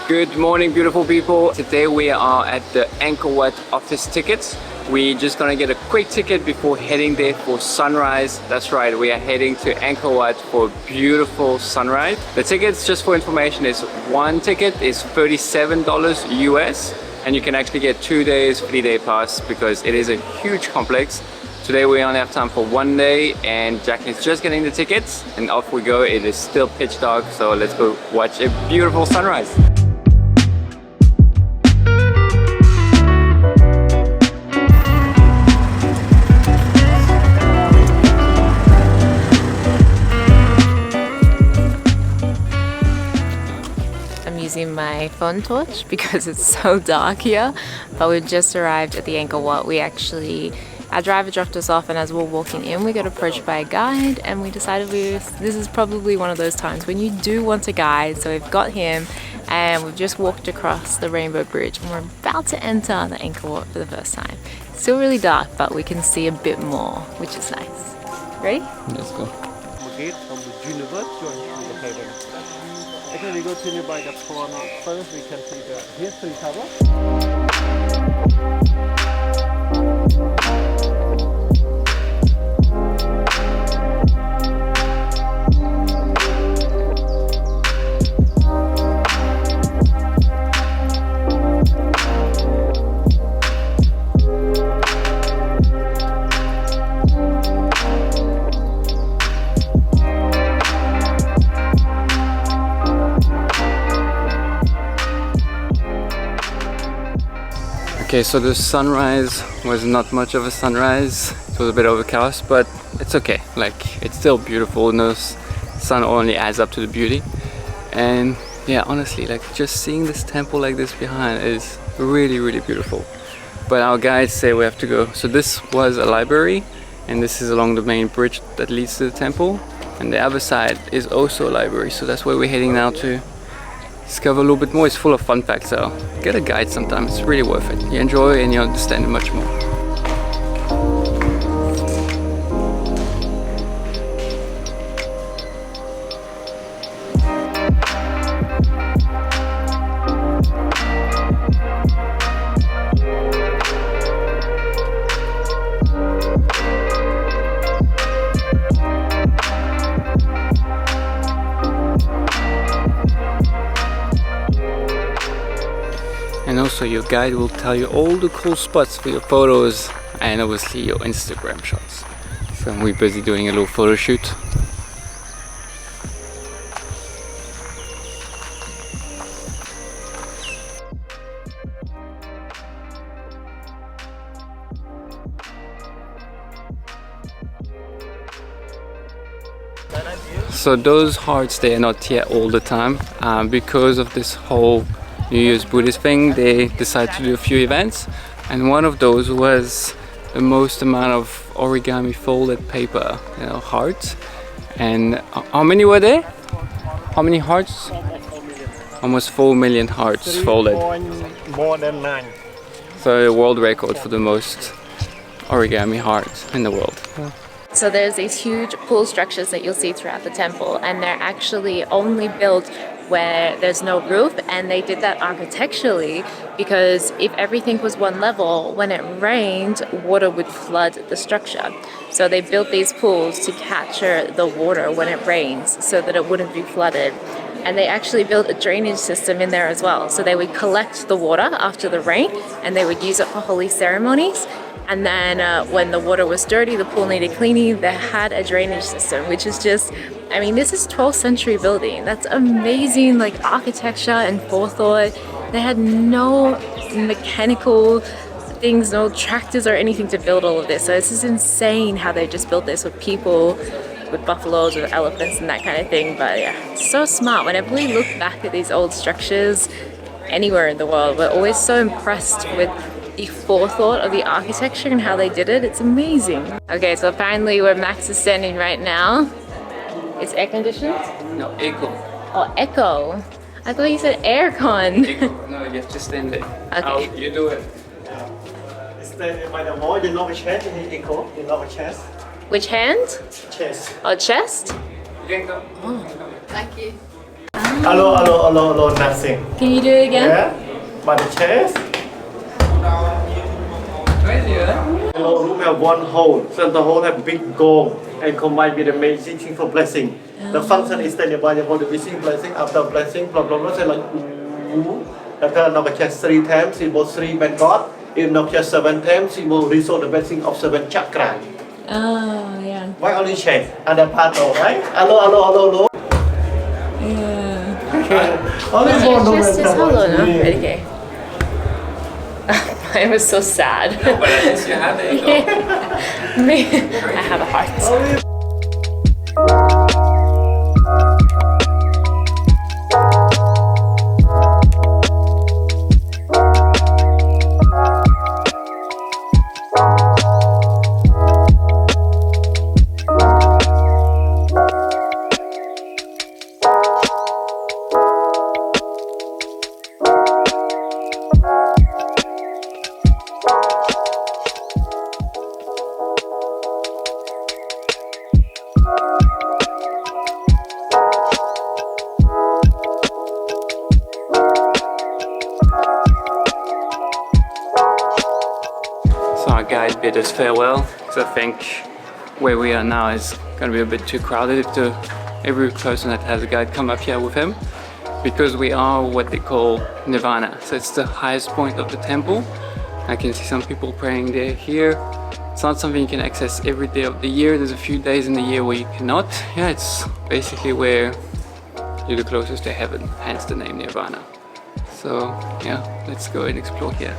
Good morning, beautiful people. Today we are at the Angkor Wat office tickets. We're just gonna get a quick ticket before heading there for sunrise. That's right, we are heading to Angkor Wat for a beautiful sunrise. The tickets, just for information, is one ticket is $37 US, and you can actually get 2 days free day pass because it is a huge complex. Today we only have time for 1 day, and Jacqui is just getting the tickets and off we go. It is still pitch dark, so let's go watch a beautiful sunrise. Using my phone torch because it's so dark here, but we've just arrived at the Angkor Wat. Our driver dropped us off, and as we're walking in we got approached by a guide, and we decided this is probably one of those times when you do want a guide, so we've got him and we've just walked across the Rainbow Bridge and we're about to enter the Angkor Wat for the first time. It's still really dark, but we can see a bit more, which is nice. Ready? Let's go. Actually, we go to nearby the pond. First, we can see the history tower. Okay, so the sunrise was not much of a sunrise. It was a bit overcast, but it's okay. Like, it's still beautiful. No sun only adds up to the beauty. And yeah, honestly, like just seeing this temple like this behind is really, really beautiful. But our guides say we have to go. So this was a library, and this is along the main bridge that leads to the temple. And the other side is also a library. So that's where we're heading now to discover a little bit more. It's full of fun facts, so get a guide sometime. It's really worth it. You enjoy and you understand it much more. And also your guide will tell you all the cool spots for your photos and obviously your Instagram shots. So we're busy doing a little photo shoot. So those hearts, they are not here all the time because of this whole New Year's Buddhist thing. They decided to do a few events, and one of those was the most amount of origami folded paper, hearts. And how many were there? How many hearts? Almost 4 million hearts folded. More than 9. So a world record for the most origami hearts in the world. So there's these huge pool structures that you'll see throughout the temple, and they're actually only built where there's no roof, and they did that architecturally because if everything was one level, when it rained, water would flood the structure. So they built these pools to capture the water when it rains so that it wouldn't be flooded. And they actually built a drainage system in there as well. So they would collect the water after the rain and they would use it for holy ceremonies. And then when the water was dirty, the pool needed cleaning, they had a drainage system, which is just, I mean, this is 12th century building. That's amazing, like architecture and forethought. They had no mechanical things, no tractors or anything to build all of this. So this is insane how they just built this with people, with buffaloes, with elephants and that kind of thing. But yeah, it's so smart. Whenever we look back at these old structures anywhere in the world, we're always so impressed with the forethought of the architecture and how they did it. It's amazing. Okay, so apparently where Max is standing right now, it's air conditioned? No, echo. Oh, echo. I thought you said aircon. Echo. No, you have to stand there. Okay. You do it. It's by the wall, the lower chest, the echo, the lower chest. Which hand? Chest. Oh, chest? You can go. Thank you. Hello, nothing. Can you do it again? Yeah, by the chest. Hello, room have one hole. Center hole have big goal and combined with the amazing thing for blessing. The function is that by the wishing blessing after blessing, blah blah blah. Say like, like knock chest 3 times. He will 3 by God. If knock chest 7 times, he will restore the blessing of 7 chakra. Oh yeah. Why only chest? Other part, right? Hello. Yeah. Only chest is hollow, no? Okay. Mine was so sad. No, but at least you have it. Me, I have a heart. Guide bid us farewell because I think where we are now is going to be a bit too crowded to every person that has a guide come up here with him, because we are what they call Nirvana, so it's the highest point of the temple. I can see some people praying there here. It's not something you can access every day of the year. There's a few days in the year where you cannot. Yeah, it's basically where you're the closest to heaven, hence the name Nirvana. So yeah, let's go and explore here.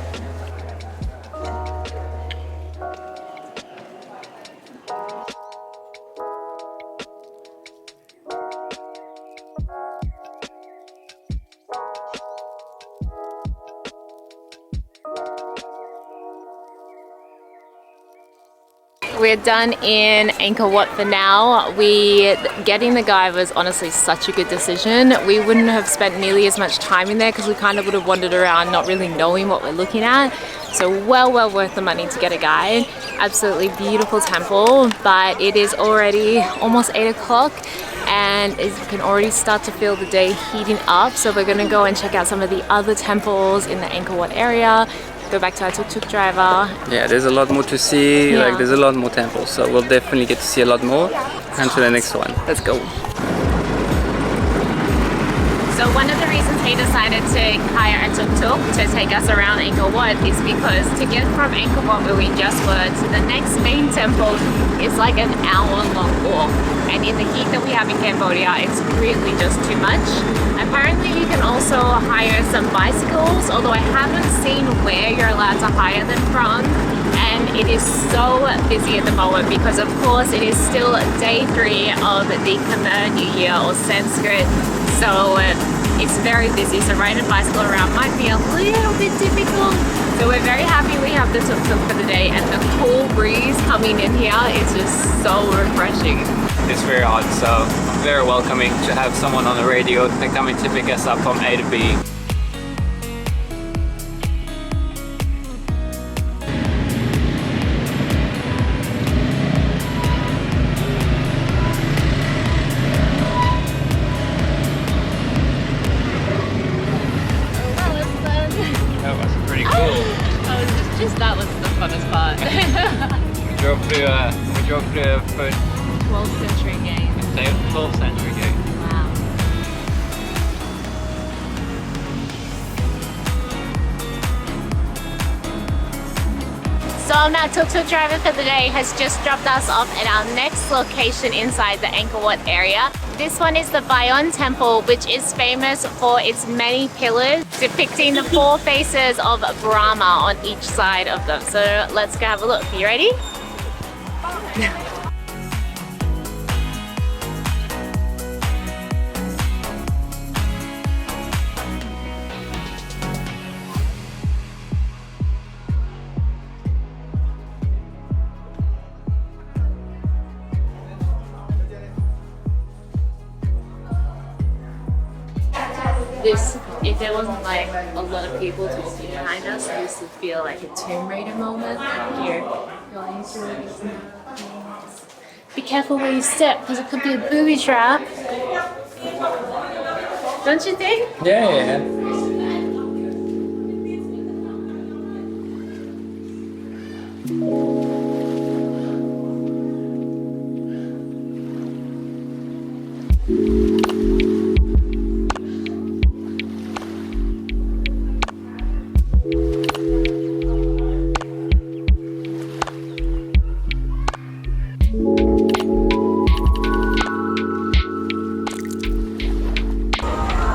We're done in Angkor Wat for now. Getting the guide was honestly such a good decision. We wouldn't have spent nearly as much time in there because we kind of would have wandered around not really knowing what we're looking at. So well worth the money to get a guide. Absolutely beautiful temple, but it is already almost 8 o'clock and you can already start to feel the day heating up. So we're gonna go and check out some of the other temples in the Angkor Wat area. Go back to our tuk-tuk driver. Yeah, there's a lot more to see. Yeah. Like there's a lot more temples, so we'll definitely get to see a lot more. And to the next one. Let's go. So one of the reasons he decided to hire a tuk-tuk to take us around Angkor Wat is because to get from Angkor Wat where we just were to the next main temple is like an hour-long walk. And in the heat that we have in Cambodia, it's really just too much. Apparently you can also hire some bicycles, although I haven't seen where you're allowed to hire them from. And it is so busy at the moment because of course it is still day 3 of the Khmer New Year or Sanskrit. So it's very busy, so riding a bicycle around might be a little bit difficult. So we're very happy we have the tuk-tuk for the day, and the cool breeze coming in here is just so refreshing. It's very hot, so very welcoming to have someone on the radio coming to pick us up from A to B. That was the funnest part. We drove through a 12th century gate. 12th century gate. Wow. So our tuk-tuk driver for the day has just dropped us off at our next location inside the Angkor Wat area. This one is the Bayon temple, which is famous for its many pillars depicting the 4 faces of Brahma on each side of them. So let's go have a look. You ready? If there wasn't like a lot of people talking behind us, this would feel like a Tomb Raider moment. Like you're going through these mountains. Be careful where you step because it could be a booby trap. Don't you think? Yeah.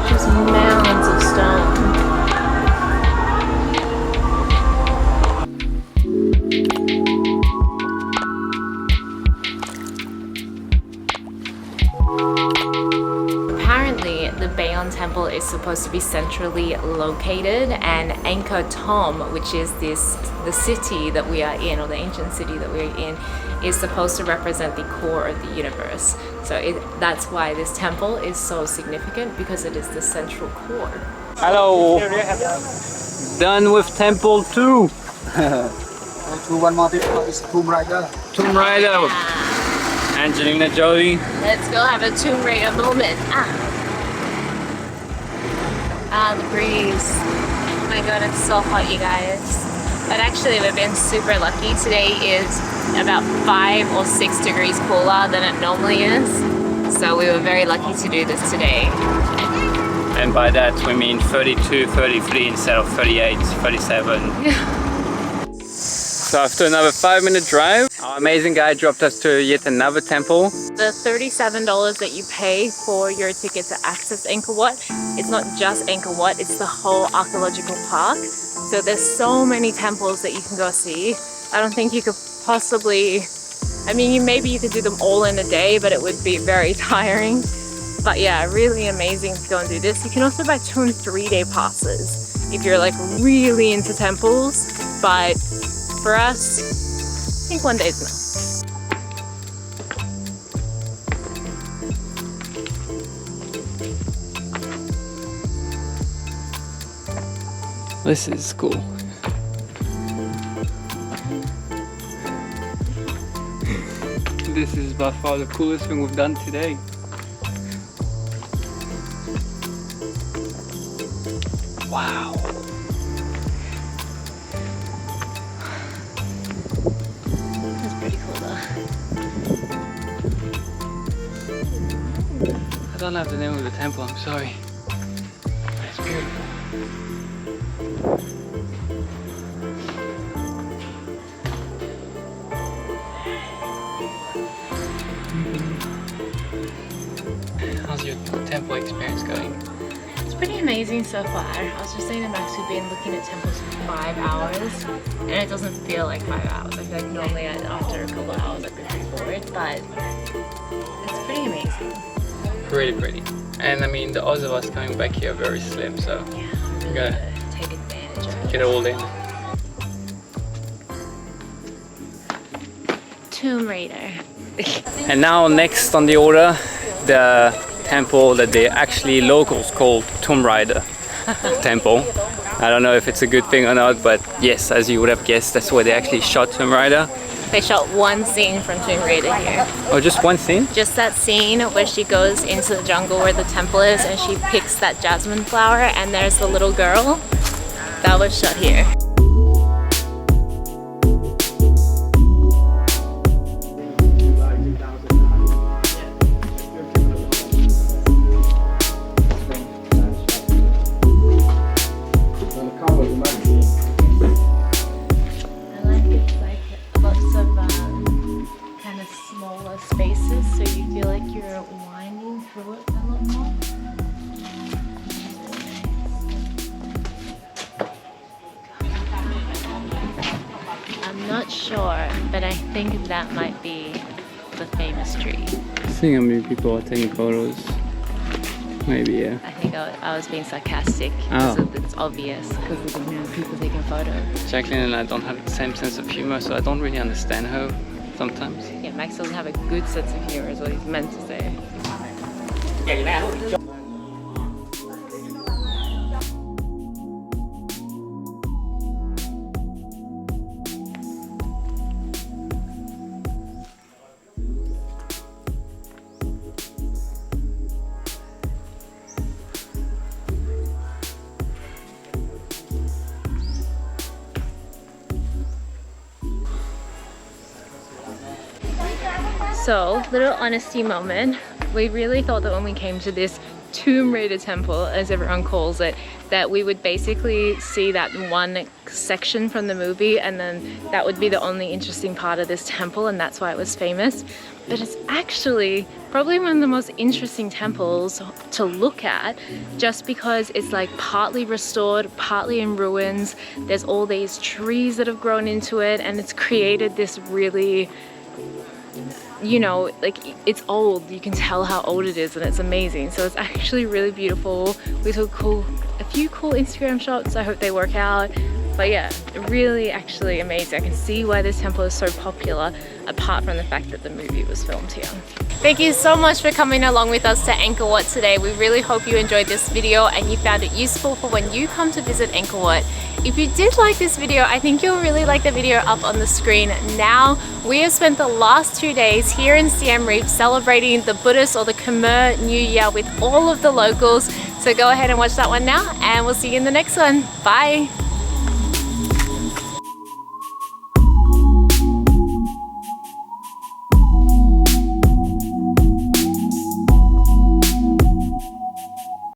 Just mounds of stone. Apparently, the Bayon temple is supposed to be centrally located, and Angkor Wat, which is the city that we are in, or the ancient city that we're in, is supposed to represent the core of the universe. So that's why this temple is so significant, because it is the central core. Hello. Done with temple 2. One more thing is Tomb Raider. Tomb Raider. Angelina Jolie. Let's go have a Tomb Raider moment. The breeze. Oh my god, it's so hot, you guys. But actually, we've been super lucky. Today is about 5 or 6 degrees cooler than it normally is. So we were very lucky to do this today. And by that we mean 32, 33 instead of 38, 37. So after another 5-minute drive, our amazing guide dropped us to yet another temple. The $37 that you pay for your ticket to access Angkor Wat, it's not just Angkor Wat, it's the whole archaeological park. So there's so many temples that you can go see. I don't think you could possibly, I mean, maybe you could do them all in a day, but it would be very tiring. But yeah, really amazing to go and do this. You can also buy 2 and 3 day passes if you're like really into temples. But for us, I think 1 day is enough. This is cool. This is by far the coolest thing we've done today. Wow. That's pretty cool though. I don't have the name of the temple, I'm sorry. But it's beautiful. How's your temple experience going? It's pretty amazing so far. I was just saying to Max, we've been looking at temples for 5 hours, and it doesn't feel like 5 hours. I feel like normally after a couple of hours I'd be pretty bored, but it's pretty amazing. Really pretty. And I mean, the odds of us coming back here are very slim, so Yeah, you gotta take advantage of it. get it all in. Tomb Raider. And now next on the order, the temple that they actually locals call Tomb Raider temple. I don't know if it's a good thing or not, but yes, as you would have guessed, that's where they actually shot Tomb Raider. They shot one scene from Tomb Raider here. Oh, just one scene? Just that scene where she goes into the jungle where the temple is and she picks that jasmine flower and there's the little girl. That was shot here. Spaces, so you feel like you're winding through it a little more. I'm not sure, but I think that might be the famous tree. Seeing how many people are taking photos. Maybe, yeah. I think I was being sarcastic. Oh. So it's obvious because of the amount of people taking photos. Jacqueline and I don't have the same sense of humor, so I don't really understand her sometimes. Yeah, Max doesn't have a good sense of humor is what he's meant to say. So, little honesty moment. We really thought that when we came to this Tomb Raider temple, as everyone calls it, that we would basically see that one section from the movie and then that would be the only interesting part of this temple, and that's why it was famous. But it's actually probably one of the most interesting temples to look at, just because it's like partly restored, partly in ruins. There's all these trees that have grown into it, and it's created this really, you know, like it's old. You can tell how old it is, and it's amazing. So it's actually really beautiful. We took a few cool Instagram shots. I hope they work out. But yeah, really actually amazing. I can see why this temple is so popular, apart from the fact that the movie was filmed here. Thank you so much for coming along with us to Angkor Wat today. We really hope you enjoyed this video and you found it useful for when you come to visit Angkor Wat. If you did like this video, I think you'll really like the video up on the screen now. We have spent the last 2 days here in Siem Reap celebrating the Buddhist or the Khmer New Year with all of the locals. So go ahead and watch that one now, and we'll see you in the next one. Bye!